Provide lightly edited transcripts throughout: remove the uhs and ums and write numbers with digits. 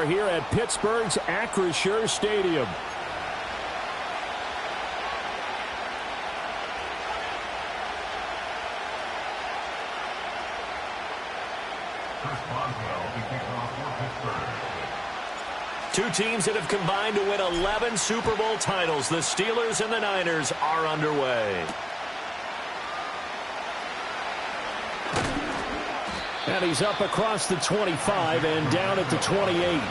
here at Pittsburgh's Acrisure Stadium. Two teams that have combined to win 11 Super Bowl titles. The Steelers and the Niners are underway. And he's up across the 25 and down at the 28. The Niners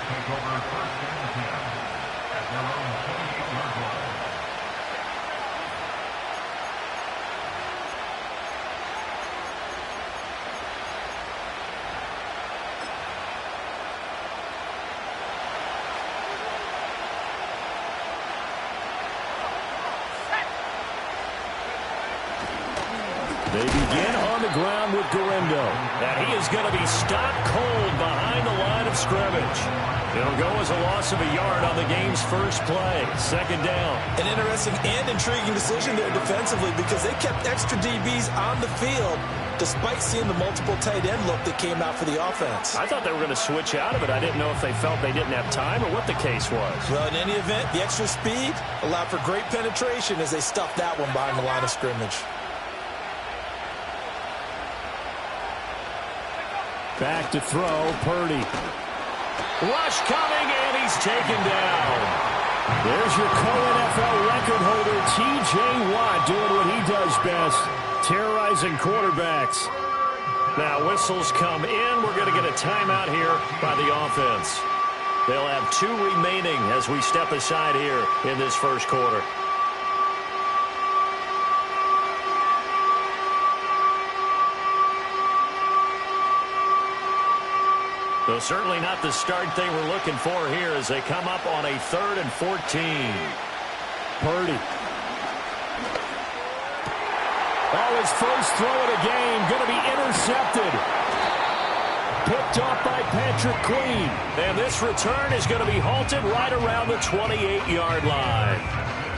take over first and 10 at their own 28-yard line. They begin on the ground with Guerendo. And he is going to be stopped cold behind the line of scrimmage. It'll go as a loss of a yard on the game's first play. Second down. An interesting and intriguing decision there defensively because they kept extra DBs on the field despite seeing the multiple tight end look that came out for the offense. I thought they were going to switch out of it. I didn't know if they felt they didn't have time or what the case was. Well, in any event, the extra speed allowed for great penetration as they stuffed that one behind the line of scrimmage. Back to throw, Purdy. Rush coming, and he's taken down. There's your co-NFL record holder, T.J. Watt, doing what he does best, terrorizing quarterbacks. Now whistles come in. We're going to get a timeout here by the offense. They'll have 2 remaining as we step aside here in this first quarter. So certainly not the start they were looking for here as they come up on a 3rd and 14. Purdy. Oh, his first throw of the game going to be intercepted. Picked off by Patrick Queen. And this return is going to be halted right around the 28-yard line.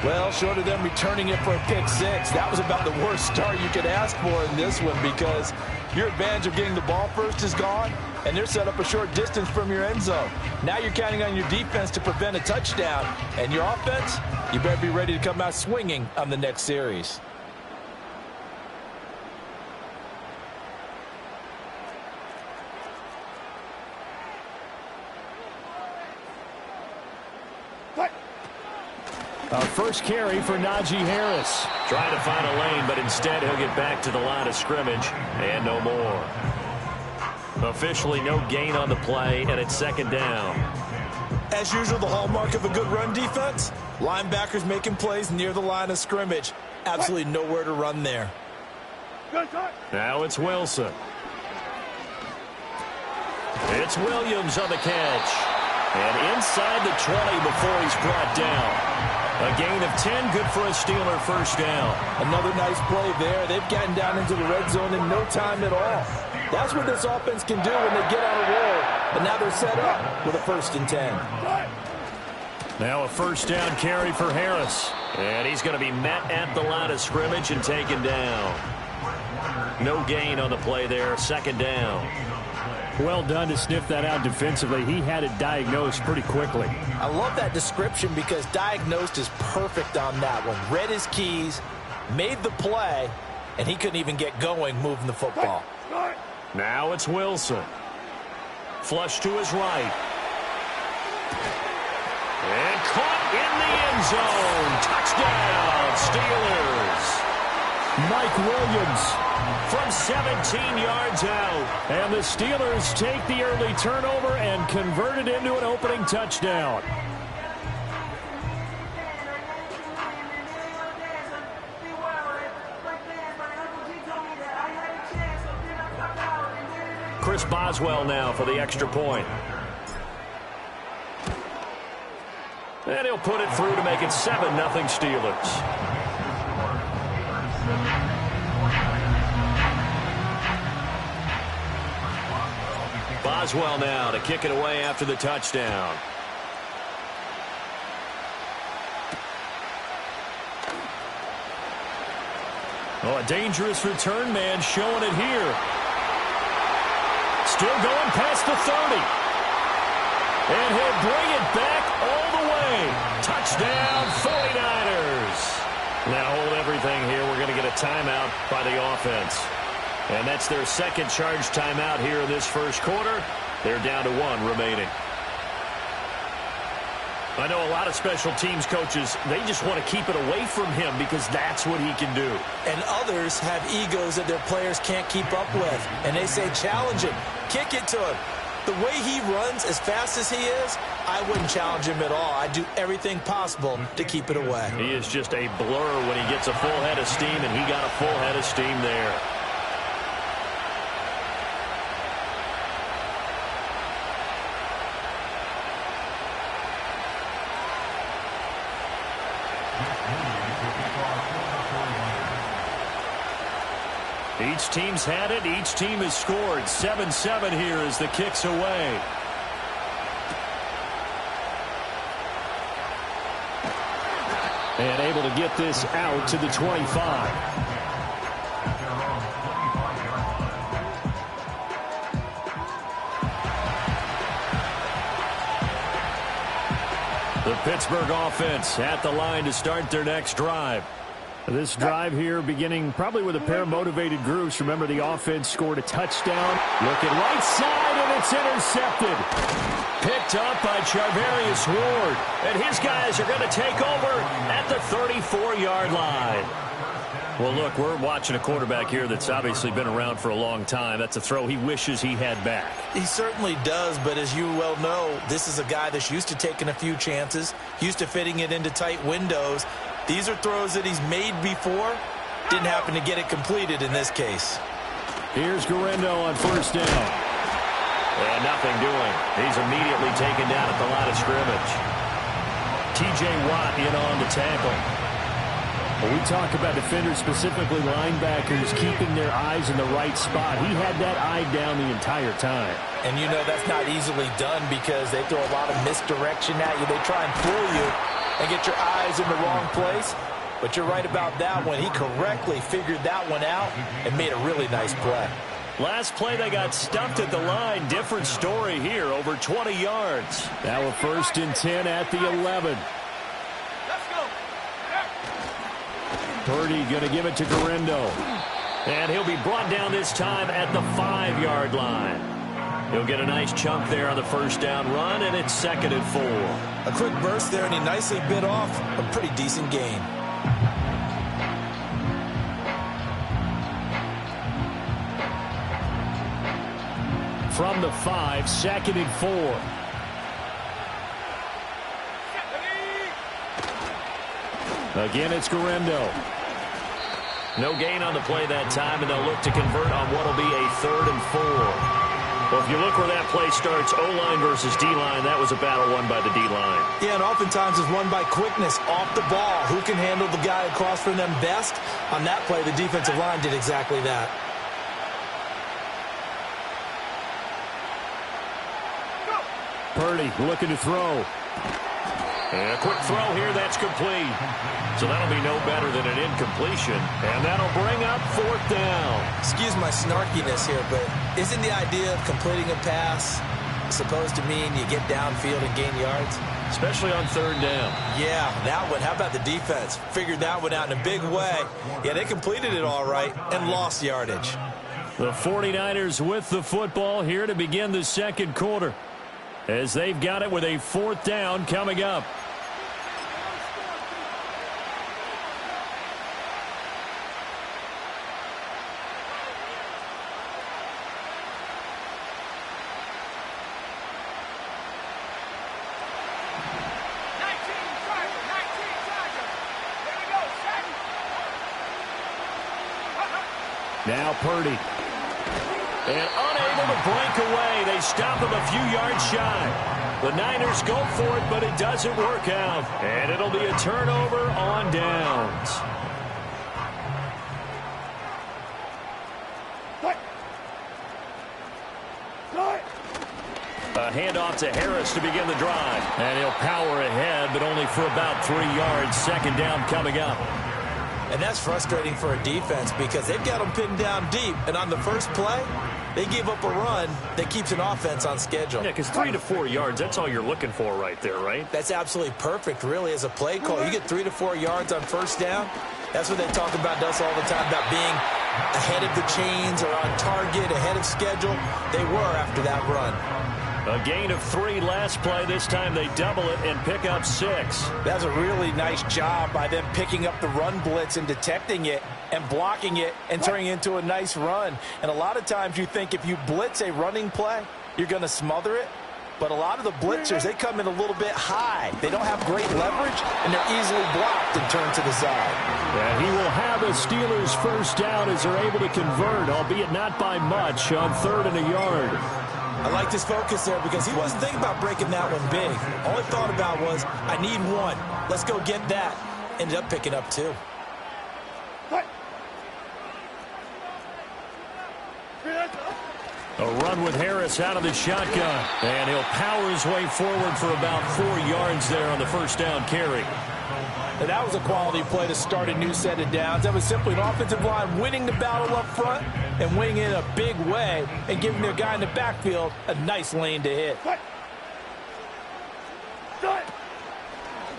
Well, short of them returning it for a pick six, that was about the worst start you could ask for in this one because your advantage of getting the ball first is gone, and they're set up a short distance from your end zone. Now you're counting on your defense to prevent a touchdown, and your offense, you better be ready to come out swinging on the next series. Our first carry for Najee Harris. Trying to find a lane, but instead he'll get back to the line of scrimmage and no more. Officially no gain on the play, and it's second down. As usual, the hallmark of a good run defense, linebackers making plays near the line of scrimmage. Absolutely nowhere to run there. Now it's Wilson. It's Williams on the catch. And inside the 20 before he's brought down. A gain of 10, good for a Steeler first down. Another nice play there. They've gotten down into the red zone in no time at all. That's what this offense can do when they get on a roll. And now they're set up with a 1st and 10. Now a first down carry for Harris. And he's going to be met at the line of scrimmage and taken down. No gain on the play there, second down. Well done to sniff that out defensively. He had it diagnosed pretty quickly. I love that description because diagnosed is perfect on that one. Read his keys, made the play, and he couldn't even get going moving the football. Now it's Wilson. Flush to his right. And caught in the end zone. Touchdown, Steelers. Mike Williams from 17 yards out. And the Steelers take the early turnover and convert it into an opening touchdown. Chris Boswell now for the extra point. And he'll put it through to make it 7-0 Steelers. Boswell now to kick it away after the touchdown. Oh, a dangerous return man showing it here. Still going past the 30. And he'll bring it back all the way. Touchdown, 49ers. Now hold everything here. We're going to get a timeout by the offense. And that's their second charge timeout here in this first quarter. They're down to 1 remaining. I know a lot of special teams coaches, they just want to keep it away from him because that's what he can do. And others have egos that their players can't keep up with. And they say, challenge him, kick it to him. The way he runs as fast as he is, I wouldn't challenge him at all. I'd do everything possible to keep it away. He is just a blur when he gets a full head of steam, and he got a full head of steam there. Each team's had it. Each team has scored. 7-7 here as the kick's away. And able to get this out to the 25. The Pittsburgh offense at the line to start their next drive. This drive here beginning probably with a pair of motivated groups. Remember, the offense scored a touchdown. Looking right side, and it's intercepted. Picked up by Charvarius Ward. And his guys are going to take over at the 34-yard line. Well, look, we're watching a quarterback here that's obviously been around for a long time. That's a throw he wishes he had back. He certainly does, but as you well know, this is a guy that's used to taking a few chances, used to fitting it into tight windows. These are throws that he's made before. Didn't happen to get it completed in this case. Here's Guerrero on first down. And nothing doing. He's immediately taken down at the line of scrimmage. T.J. Watt in on the tackle. When we talk about defenders, specifically linebackers, keeping their eyes in the right spot, he had that eye down the entire time. And you know that's not easily done because they throw a lot of misdirection at you. They try and fool you and get your eyes in the wrong place. But you're right about that one. He correctly figured that one out and made a really nice play. Last play, they got stuffed at the line. Different story here, over 20 yards. Now a 1st and 10 at the 11. Purdy going to give it to Guerrero. And he'll be brought down this time at the 5-yard line. He'll get a nice chunk there on the first down run, and it's 2nd and 4. A quick burst there, and he nicely bit off a pretty decent gain. From the 5, 2nd and 4. Again, it's Guerrero. No gain on the play that time, and they'll look to convert on what will be a 3rd and 4. Well, if you look where that play starts, O-line versus D-line, that was a battle won by the D-line. Yeah, and oftentimes it's won by quickness off the ball. Who can handle the guy across from them best? On that play, the defensive line did exactly that. Purdy looking to throw. And a quick throw here, that's complete. So that'll be no better than an incompletion. And that'll bring up 4th down. Excuse my snarkiness here, but isn't the idea of completing a pass supposed to mean you get downfield and gain yards? Especially on 3rd down. Yeah, that one. How about the defense? Figured that one out in a big way. Yeah, they completed it all right and lost yardage. The 49ers with the football here to begin the 2nd quarter, as they've got it with a 4th down coming up. Now Purdy. And unable to break away. They stop him a few yards shy. The Niners go for it, but it doesn't work out. And it'll be a turnover on downs. A handoff to Harris to begin the drive. And he'll power ahead, but only for about 3 yards. 2nd down coming up. And that's frustrating for a defense because they've got them pinned down deep. And on the first play, They give up a run that keeps an offense on schedule. Yeah, because 3 to 4 yards, that's all you're looking for right there, right? That's absolutely perfect, really, as a play call. You get 3 to 4 yards on first down. That's what they talk about us all the time, about being ahead of the chains or on target, ahead of schedule. They were after that run. A gain of 3 last play. This time they double it and pick up 6. That's a really nice job by them picking up the run blitz and detecting it and blocking it and turning it into a nice run. And a lot of times you think if you blitz a running play, you're going to smother it. But a lot of the blitzers, they come in a little bit high. They don't have great leverage, and they're easily blocked and turned to the side. And he will have the Steelers first down as they're able to convert, albeit not by much, on 3rd and a yard. I liked his focus there because he wasn't thinking about breaking that one big. All he thought about was, I need 1. Let's go get that. Ended up picking up 2. A run with Harris out of the shotgun. And he'll power his way forward for about 4 yards there on the first down carry. And that was a quality play to start a new set of downs. That was simply an offensive line winning the battle up front and winning it in a big way and giving their guy in the backfield a nice lane to hit.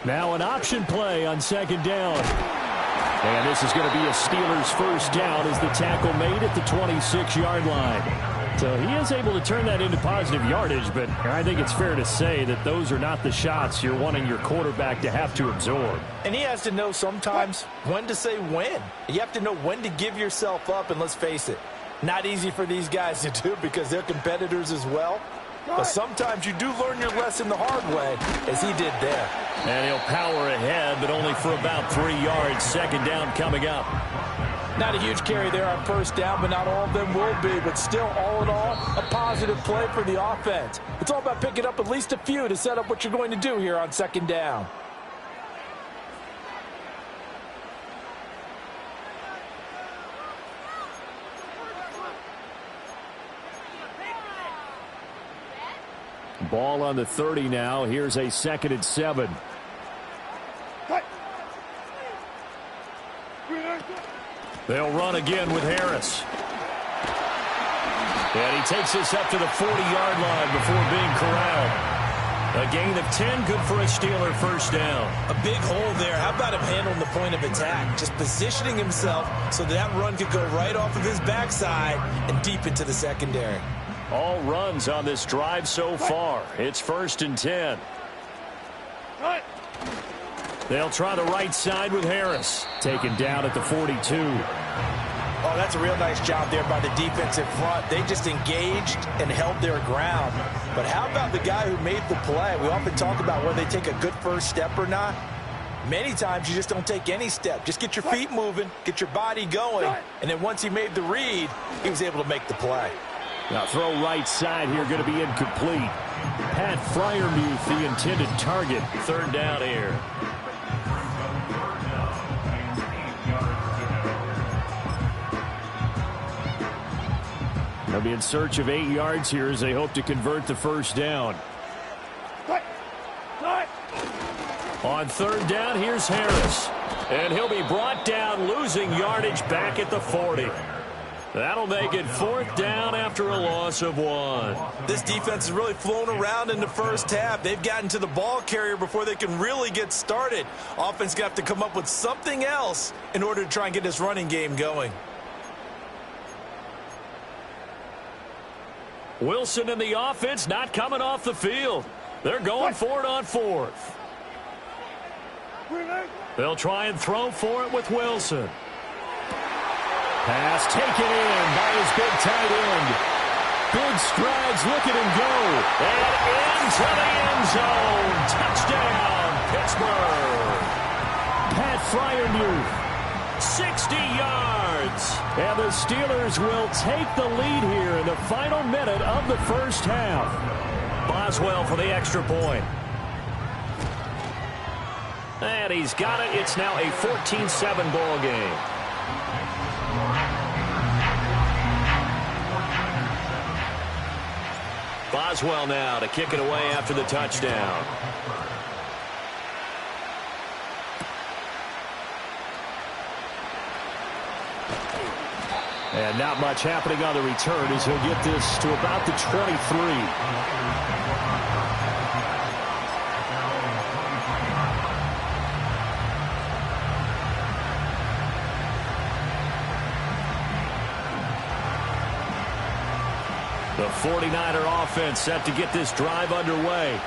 Now an option play on 2nd down. And this is going to be a Steelers first down as the tackle made at the 26-yard line. So he is able to turn that into positive yardage, but I think it's fair to say that those are not the shots you're wanting your quarterback to have to absorb. And he has to know sometimes when to say when. You have to know when to give yourself up, and let's face it, not easy for these guys to do because they're competitors as well. But sometimes you do learn your lesson the hard way, as he did there. And he'll power ahead, but only for about 3 yards. 2nd down coming up. Not a huge carry there on first down, but not all of them will be. But still, all in all, a positive play for the offense. It's all about picking up at least a few to set up what you're going to do here on 2nd down. Ball on the 30 now. Here's a 2nd and 7. They'll run again with Harris. And he takes this up to the 40-yard line before being corralled. A gain of 10, good for a Steeler first down. A big hole there. How about him handling the point of attack? Just positioning himself so that run could go right off of his backside and deep into the secondary. All runs on this drive so far. It's 1st and 10. They'll try the right side with Harris. Taken down at the 42. Oh, that's a real nice job there by the defensive front. They just engaged and held their ground. But how about the guy who made the play? We often talk about whether they take a good first step or not. Many times you just don't take any step. Just get your feet moving, get your body going, and then once he made the read, he was able to make the play. Now throw right side here, going to be incomplete. Pat Freiermuth, the intended target. 3rd down here. They'll be in search of 8 yards here as they hope to convert the first down. On 3rd down, here's Harris. And he'll be brought down, losing yardage back at the 40. That'll make it 4th down after a loss of 1. This defense has really flown around in the first half. They've gotten to the ball carrier before they can really get started. Offense going to have to come up with something else in order to try and get this running game going. Wilson and the offense not coming off the field. They're going for it on 4th. They'll try and throw for it with Wilson. Pass taken in by his big tight end. Big strides, look at him go. And into the end zone. Touchdown, Pittsburgh. Pat Freiermuth, 60 yards. And the Steelers will take the lead here in the final minute of the first half. Boswell for the extra point. And he's got it. It's now a 14-7 ball game. Boswell now to kick it away after the touchdown. And not much happening on the return as he'll get this to about the 23. The 49er offense set to get this drive underway.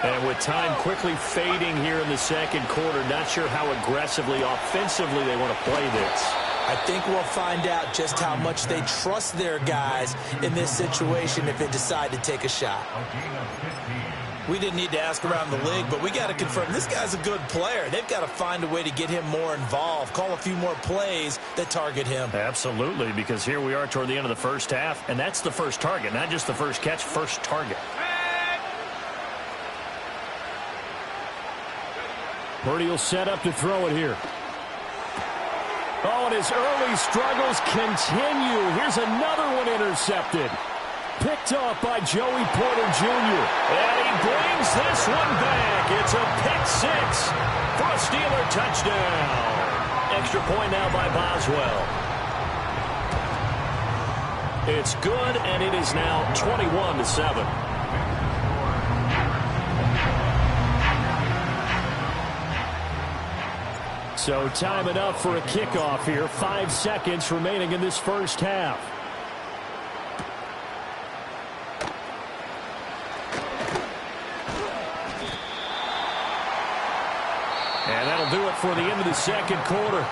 And with time quickly fading here in the second quarter, not sure how aggressively, offensively they want to play this. I think we'll find out just how much they trust their guys in this situation if they decide to take a shot. We didn't need to ask around the league, but we got to confirm this guy's a good player. They've got to find a way to get him more involved, call a few more plays that target him. Absolutely, because here we are toward the end of the first half, and that's the first target, not just the first catch, first target. Purdy will set up to throw it here. Oh, and his early struggles continue. Here's another one intercepted. Picked off by Joey Porter Jr. And he brings this one back. It's a pick six for a Steeler touchdown. Extra point now by Boswell. It's good, and it is now 21-7. So time enough for a kickoff here. 5 seconds remaining in this first half. And that'll do it for the end of the second quarter.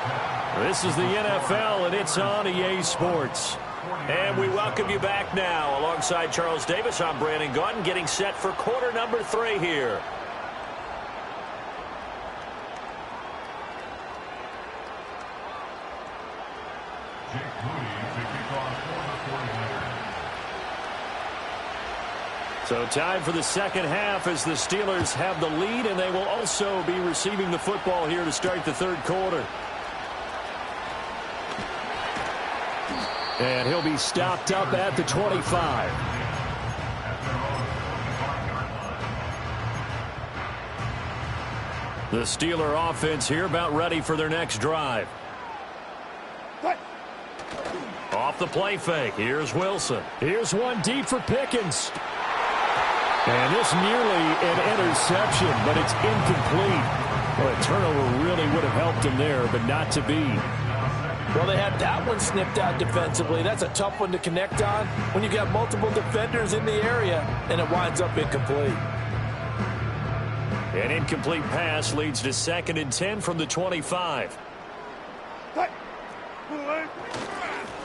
This is the NFL, and it's on EA Sports. And we welcome you back now. Alongside Charles Davis, I'm Brandon Gaudin, getting set for quarter number 3 here. So time for the second half as the Steelers have the lead, and they will also be receiving the football here to start the third quarter. And he'll be stopped up at the 25. The Steeler offense here about ready for their next drive. Off the play fake. Here's Wilson. Here's one deep for Pickens. And this nearly an interception, but it's incomplete. Well, a turnover really would have helped him there, but not to be. Well, they had that one snipped out defensively. That's a tough one to connect on when you got multiple defenders in the area, and it winds up incomplete. An incomplete pass leads to 2nd and 10 from the 25.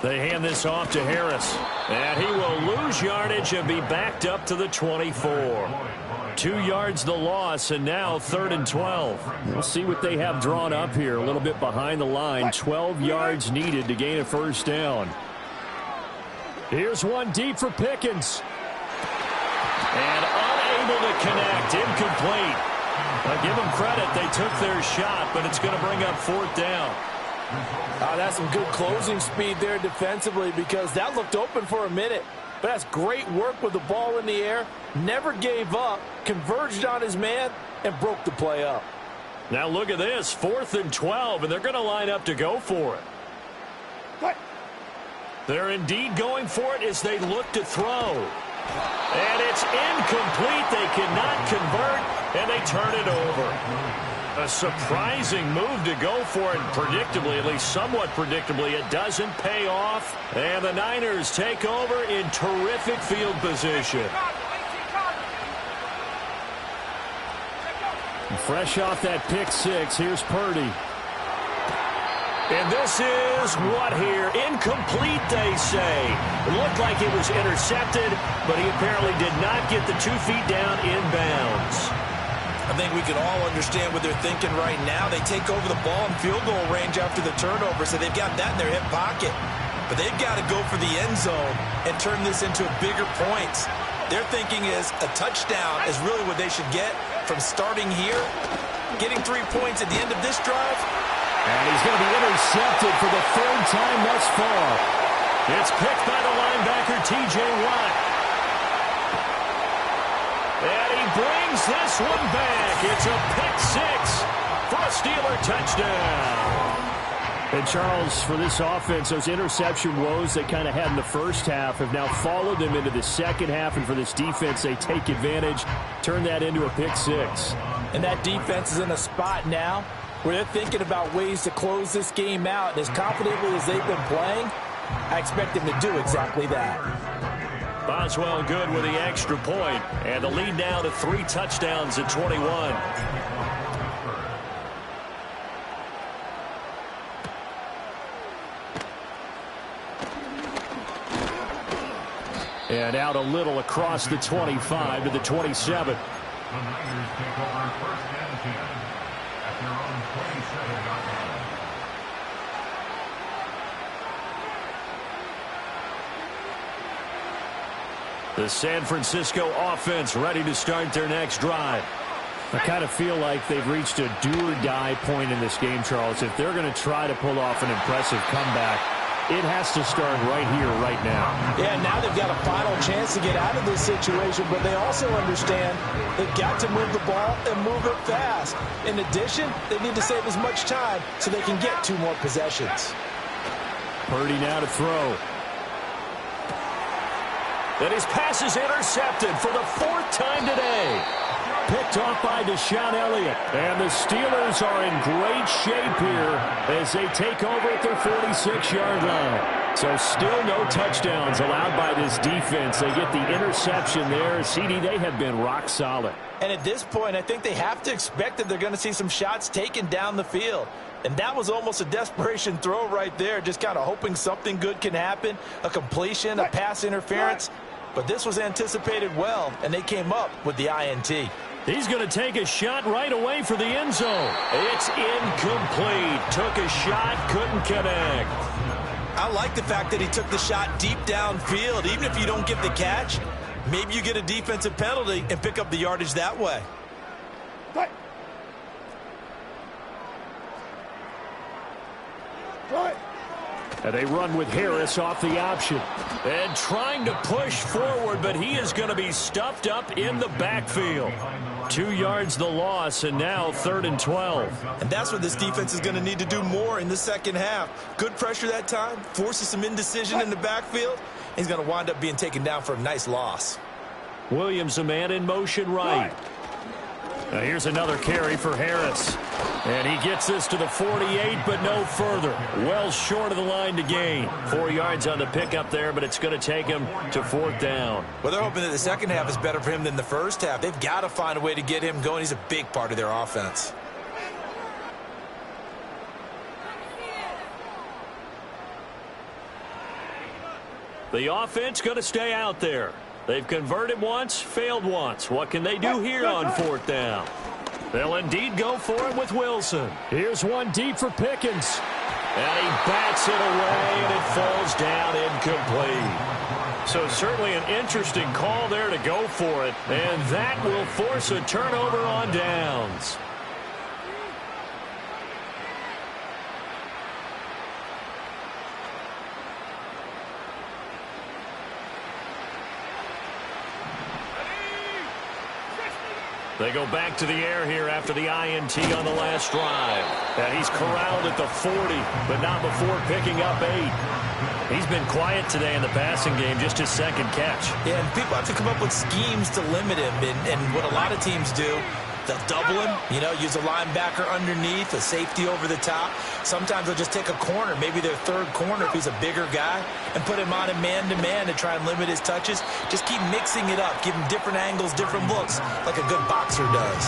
They hand this off to Harris. And he will lose yardage and be backed up to the 24. 2 yards the loss, and now 3rd and 12. We'll see what they have drawn up here. A little bit behind the line. 12 yards needed to gain a first down. Here's one deep for Pickens. And unable to connect. Incomplete. I give them credit. They took their shot, but it's going to bring up 4th down. That's some good closing speed there defensively, because that looked open for a minute. But that's great work with the ball in the air. Never gave up, converged on his man, and broke the play up. Now look at this, 4th and 12, and they're going to line up to go for it. They're indeed going for it as they look to throw. And it's incomplete. They cannot convert, and they turn it over. A surprising move to go for it, predictably, at least somewhat predictably. It doesn't pay off, and the Niners take over in terrific field position. Fresh off that pick six, here's Purdy. And this is what here? Incomplete, they say. It looked like it was intercepted, but he apparently did not get the 2 feet down inbounds. I think we can all understand what they're thinking right now. They take over the ball in field goal range after the turnover, so they've got that in their hip pocket. But they've got to go for the end zone and turn this into bigger points. Their thinking is a touchdown is really what they should get from starting here, getting 3 points at the end of this drive. And he's going to be intercepted for the 3rd time thus far. It's picked by the linebacker, T.J. Watt. And he brings this one back. It's a pick six for a Steeler touchdown. And Charles, for this offense, those interception woes they kind of had in the first half have now followed them into the second half. And for this defense, they take advantage, turn that into a pick-6. And that defense is in a spot now where they're thinking about ways to close this game out. And as confidently as they've been playing, I expect them to do exactly that. Boswell good with the extra point. And the lead now to 3 touchdowns at 21. And out a little across the 25 to the 27. The Niners take over 1st and 10 at their own 27-yard line. The San Francisco offense ready to start their next drive. I kind of feel like they've reached a do-or-die point in this game, Charles. If they're going to try to pull off an impressive comeback, it has to start right here, right now. Yeah, now they've got a final chance to get out of this situation, but they also understand they've got to move the ball and move it fast. In addition, they need to save as much time so they can get 2 more possessions. Purdy now to throw. And his pass is intercepted for the 4th time today. Picked off by Deshaun Elliott. And the Steelers are in great shape here as they take over at their 46-yard line. So still no touchdowns allowed by this defense. They get the interception there. CD, they have been rock solid. And at this point, I think they have to expect that they're going to see some shots taken down the field. And that was almost a desperation throw right there, just kind of hoping something good can happen, a completion, a pass interference. But this was anticipated well, and they came up with the INT. He's going to take a shot right away for the end zone. It's incomplete. Took a shot, couldn't connect. I like the fact that he took the shot deep downfield. Even if you don't get the catch, maybe you get a defensive penalty and pick up the yardage that way. And they run with Harris off the option. And trying to push forward, but he is going to be stuffed up in the backfield. 2 yards the loss, and now 3rd and 12. And that's what this defense is going to need to do more in the second half. Good pressure that time, forces some indecision in the backfield. He's going to wind up being taken down for a nice loss. Williams, a man in motion right. Now here's another carry for Harris. And he gets this to the 48, but no further. Well short of the line to gain. 4 yards on the pickup there, but it's going to take him to 4th down. Well, they're hoping that the second half is better for him than the first half. They've got to find a way to get him going. He's a big part of their offense. The offense going to stay out there. They've converted once, failed once. What can they do here on 4th down? They'll indeed go for it with Wilson. Here's one deep for Pickens. And he bats it away, and it falls down incomplete. So certainly an interesting call there to go for it. And that will force a turnover on downs. They go back to the air here after the INT on the last drive. And he's corralled at the 40, but not before picking up 8. He's been quiet today in the passing game, just his 2nd catch. Yeah, and people have to come up with schemes to limit him. And what a lot of teams do, they'll double him, use a linebacker underneath, a safety over the top. Sometimes they'll just take a corner, maybe their 3rd corner if he's a bigger guy, and put him on a man-to-man to try and limit his touches. Just keep mixing it up, give him different angles, different looks, like a good boxer does.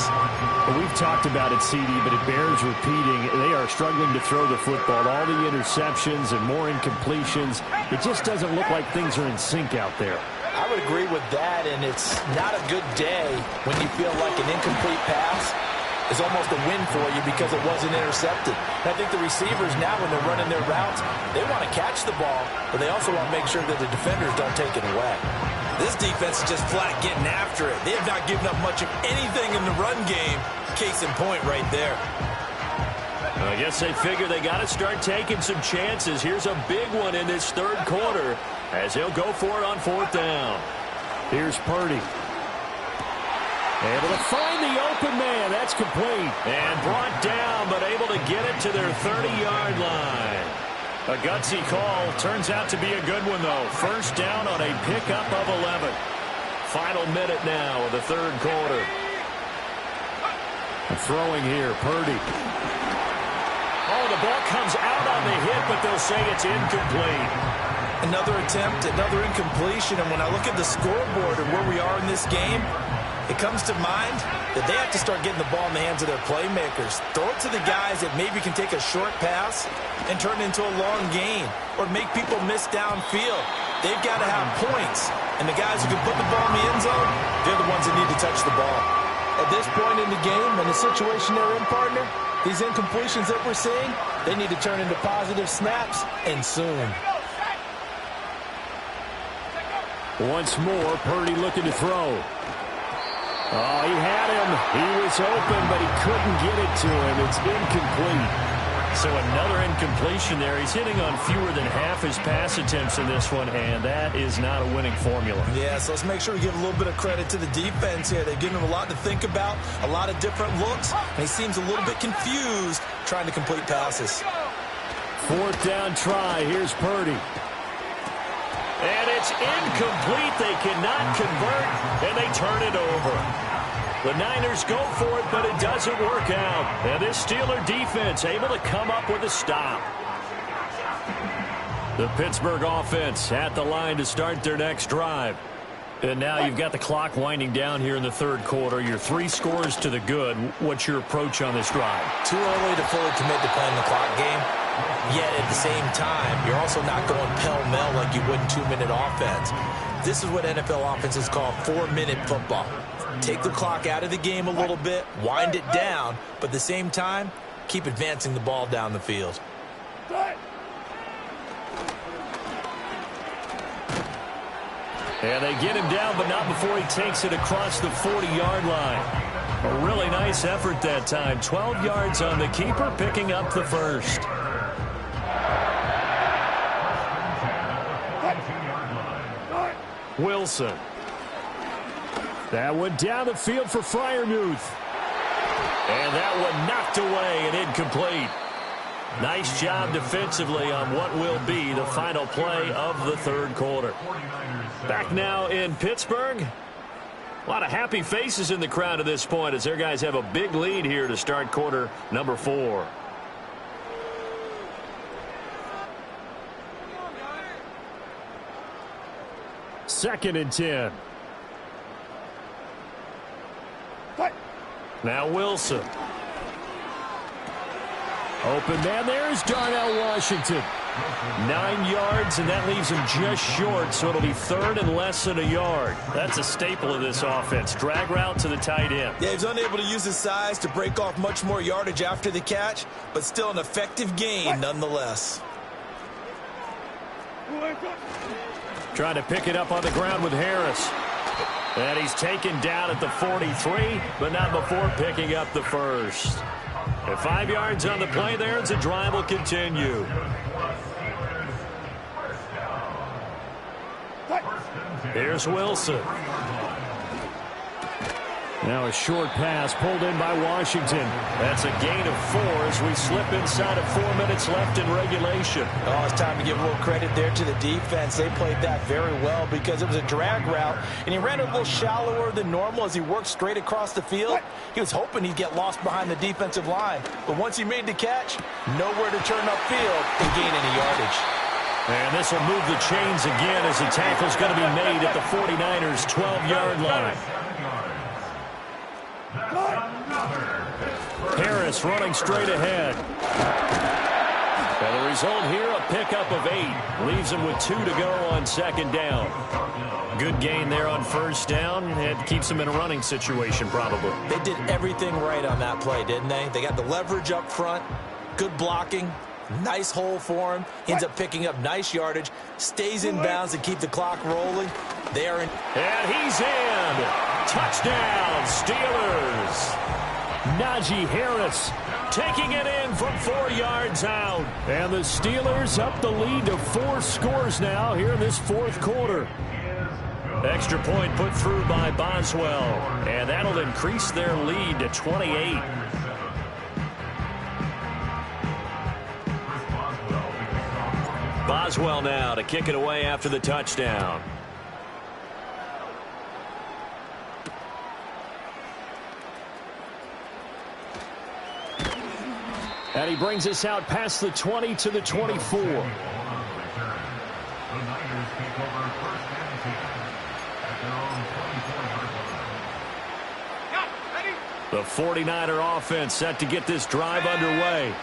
Well, we've talked about it, CD, but it bears repeating. They are struggling to throw the football. All the interceptions and more incompletions. It just doesn't look like things are in sync out there. I would agree with that, and it's not a good day when you feel like an incomplete pass is almost a win for you because it wasn't intercepted. And I think the receivers now, when they're running their routes, they want to catch the ball, but they also want to make sure that the defenders don't take it away. This defense is just flat getting after it. They have not given up much of anything in the run game. Case in point right there. I guess they figure they got to start taking some chances. Here's a big one in this 3rd quarter as he'll go for it on 4th down. Here's Purdy. Able to find the open man. That's complete. And brought down, but able to get it to their 30-yard line. A gutsy call. Turns out to be a good one, though. First down on a pickup of 11. Final minute now of the third quarter. Throwing here, Purdy. Oh, the ball comes out on the hit, but they'll say it's incomplete. Another attempt, another incompletion, and when I look at the scoreboard and where we are in this game, it comes to mind that they have to start getting the ball in the hands of their playmakers. Throw it to the guys that maybe can take a short pass and turn it into a long gain or make people miss downfield. They've got to have points, and the guys who can put the ball in the end zone, they're the ones that need to touch the ball. At this point in the game and the situation they're in, partner, these incompletions that we're seeing, they need to turn into positive snaps, and soon. Once more, Purdy looking to throw. Oh, he had him. He was open, but he couldn't get it to him. It's incomplete. So another incompletion there. He's hitting on fewer than half his pass attempts in this one, and that is not a winning formula. Yeah, so let's make sure we give a little bit of credit to the defense here. They've given him a lot to think about, a lot of different looks, and he seems a little bit confused trying to complete passes. Fourth down try. Here's Purdy. And it's incomplete. They cannot convert, and they turn it over. The Niners go for it, but it doesn't work out. And this Steeler defense able to come up with a stop. The Pittsburgh offense at the line to start their next drive. And now you've got the clock winding down here in the third quarter. Your 3 scores to the good. What's your approach on this drive? Too early to fully commit to playing the clock game. Yet at the same time, you're also not going pell-mell like you would in 2-minute offense. This is what NFL offenses call 4-minute football. Take the clock out of the game a little bit, wind it down, but at the same time, keep advancing the ball down the field. And they get him down, but not before he takes it across the 40-yard line. A really nice effort that time. 12 yards on the keeper, picking up the first. Wilson. That one down the field for Freiermuth. And that one knocked away and incomplete. Nice job defensively on what will be the final play of the third quarter. Back now in Pittsburgh. A lot of happy faces in the crowd at this point as their guys have a big lead here to start quarter number 4. Second and 10. Now Wilson. Open man. There's Darnell Washington. 9 yards, and that leaves him just short, so it'll be third and less than a yard. That's a staple of this offense. Drag route to the tight end. Yeah, he's unable to use his size to break off much more yardage after the catch, but still an effective gain nonetheless. Trying to pick it up on the ground with Harris. And he's taken down at the 43, but not before picking up the first. And 5 yards on the play there as the drive will continue. Here's Wilson. Now a short pass pulled in by Washington. That's a gain of 4 as we slip inside of 4 minutes left in regulation. Oh, it's time to give a little credit there to the defense. They played that very well because it was a drag route, and he ran a little shallower than normal as he worked straight across the field. He was hoping he'd get lost behind the defensive line, but once he made the catch, nowhere to turn upfield and gain any yardage. And this will move the chains again as the tackle's going to be made at the 49ers' 12-yard line. Harris running straight ahead. And the result here, a pickup of 8. Leaves him with 2 to go on second down. Good gain there on first down. It keeps him in a running situation probably. They did everything right on that play, didn't they? They got the leverage up front, good blocking, nice hole for him. Ends up picking up nice yardage, stays in bounds to keep the clock rolling. They are in. And he's in. Touchdown, Steelers. Najee Harris taking it in from 4 yards out. And the Steelers up the lead to 4 scores now here in this fourth quarter. Extra point put through by Boswell, and that'll increase their lead to 28. Boswell now to kick it away after the touchdown. And he brings us out past the 20 to the 24. The Niners take over first and 10 at their own 24-yard line. The 49er offense set to get this drive underway.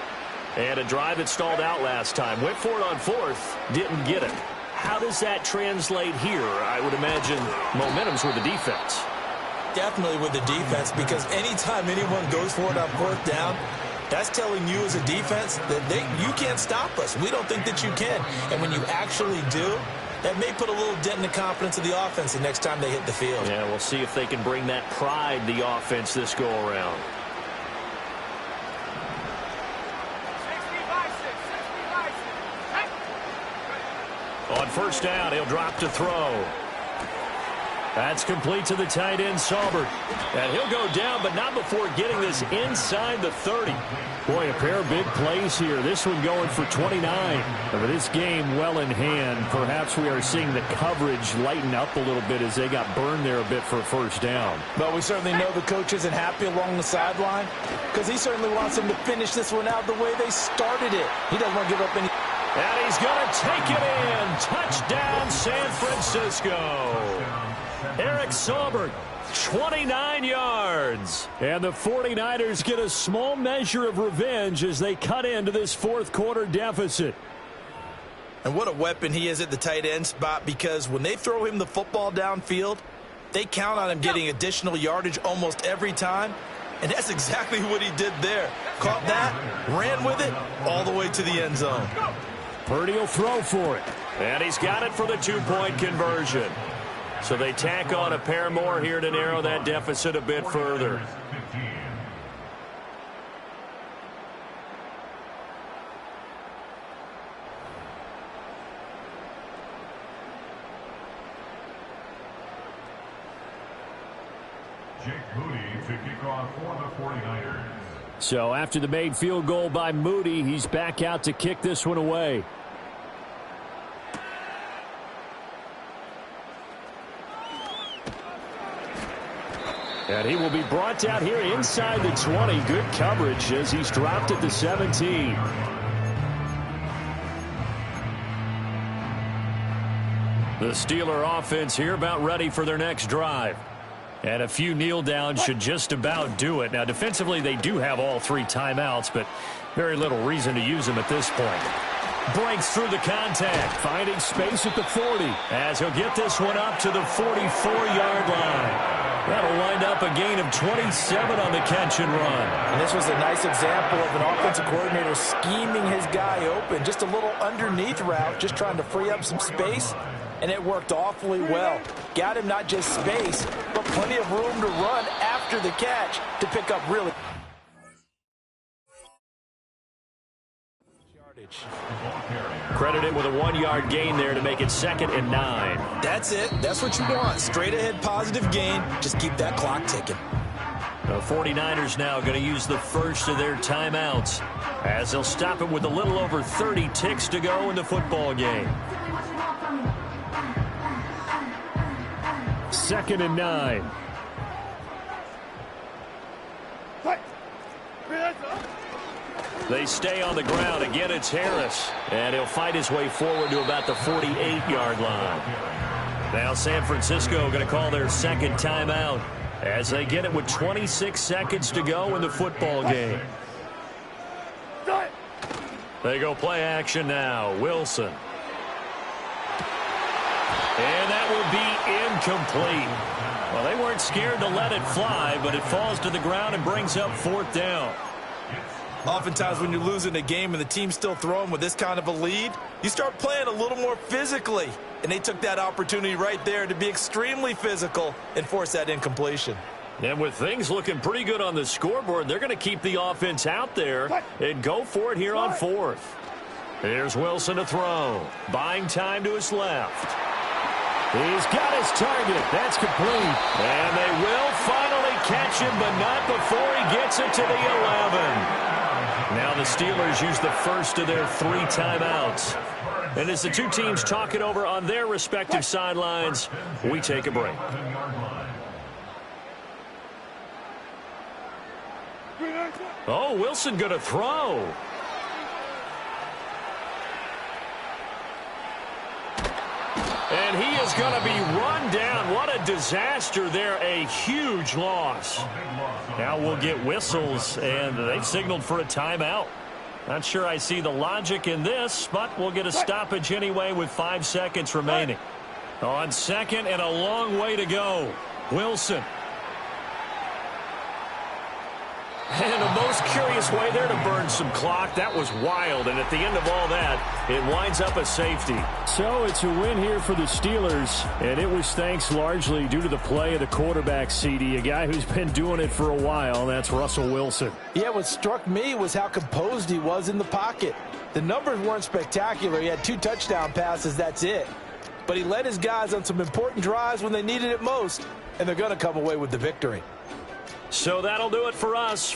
And a drive that stalled out last time. Went for it on fourth, didn't get it. How does that translate here? I would imagine momentum's with the defense. Definitely with the defense, because anytime anyone goes for it on fourth down, that's telling you as a defense that you can't stop us. We don't think that you can. And when you actually do, that may put a little dent in the confidence of the offense the next time they hit the field. Yeah, we'll see if they can bring that pride, the offense, this go-around. On first down, he'll drop to throw. That's complete to the tight end, Saubert. And he'll go down, but not before getting this inside the 30. Boy, a pair of big plays here. This one going for 29. And with this game well in hand, perhaps we are seeing the coverage lighten up a little bit as they got burned there a bit for a first down. But we certainly know the coach isn't happy along the sideline, because he certainly wants them to finish this one out the way they started it. He doesn't want to give up any. And he's going to take it in. Touchdown, San Francisco. Eric Saubert, 29 yards. And the 49ers get a small measure of revenge as they cut into this fourth quarter deficit. And what a weapon he is at the tight end spot, because when they throw him the football downfield, they count on him getting additional yardage almost every time. And that's exactly what he did there. Caught that, ran with it, all the way to the end zone. Purdy will throw for it. And he's got it for the two-point conversion. So they tack on a pair more here to narrow that deficit a bit further. Jake Moody to kick off for the 49ers. So after the made field goal by Moody, he's back out to kick this one away. And he will be brought down here inside the 20. Good coverage as he's dropped at the 17. The Steeler offense here about ready for their next drive. And a few kneel downs should just about do it. Now, defensively, they do have all three timeouts, but very little reason to use them at this point. Breaks through the contact, finding space at the 40. As he'll get this one up to the 44-yard line. That'll wind up a gain of 27 on the catch and run. And this was a nice example of an offensive coordinator scheming his guy open. Just a little underneath route, just trying to free up some space. And it worked awfully well. Got him not just space, but plenty of room to run after the catch to pick up really. Credited with a 1-yard gain there to make it 2nd and 9. That's it. That's what you want. Straight ahead positive gain. Just keep that clock ticking. The 49ers now going to use the first of their timeouts as they'll stop it with a little over 30 ticks to go in the football game. 2nd and 9. They stay on the ground. Again, it's Harris. And he'll fight his way forward to about the 48-yard line. Now San Francisco going to call their second timeout as they get it with 26 seconds to go in the football game. They go play action now. Wilson. And that will be incomplete. Well, they weren't scared to let it fly, but it falls to the ground and brings up 4th down. Oftentimes when you're losing a game and the team's still throwing with this kind of a lead, you start playing a little more physically. And they took that opportunity right there to be extremely physical and force that incompletion. And with things looking pretty good on the scoreboard, they're going to keep the offense out there and go for it here on 4th. Here's Wilson to throw. Buying time to his left. He's got his target. That's complete. And they will finally catch him, but not before he gets it to the 11. Now the Steelers use the first of their 3 timeouts. And as the two teams talk it over on their respective sidelines, we take a break. Oh, Wilson going to throw. And he is going to be run down. What a disaster there. A huge loss. Now we'll get whistles, and they've signaled for a timeout. Not sure I see the logic in this, but we'll get a stoppage anyway with 5 seconds remaining. On second and a long way to go. Wilson. And a most curious way there to burn some clock. That was wild, and at the end of all that, it winds up a safety. So it's a win here for the Steelers, and it was thanks largely due to the play of the quarterback, CD, a guy who's been doing it for a while, and that's Russell Wilson. Yeah, what struck me was how composed he was in the pocket. The numbers weren't spectacular. He had 2 touchdown passes, that's it. But he led his guys on some important drives when they needed it most, and they're going to come away with the victory. So that'll do it for us.